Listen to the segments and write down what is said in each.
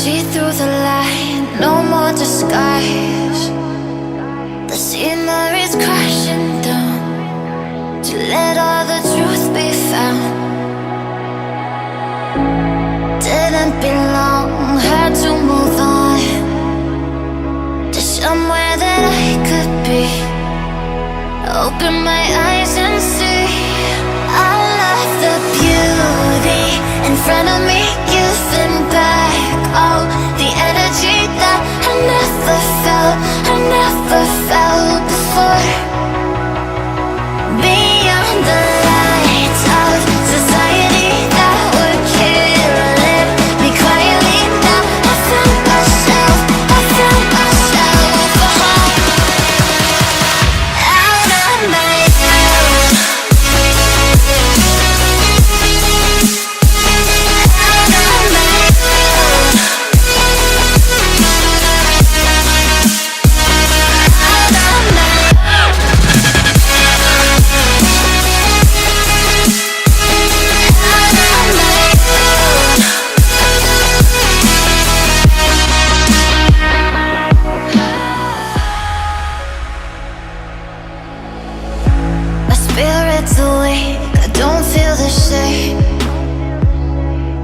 see through the light, no more disguise. The scenery's crashing down to let all the truth be found. Didn't belong, had to move on to somewhere that I could be. Open my eyes and see I love the beauty in front of me, giving back all the energy that I never felt before. Beyond the lights of society that would kill it, me quietly now I found myself out of my head. My spirit's awake, I don't feel the same.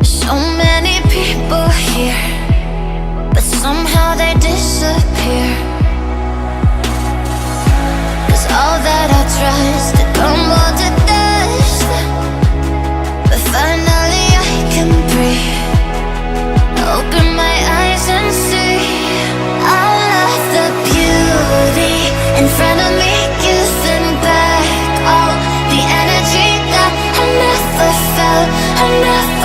So many people here, but somehow they disappear. 'Cause all that I trust to come all to dust, but finally I can breathe. Open my eyes and see I love the beauty in front of me, giving back all the energy that I never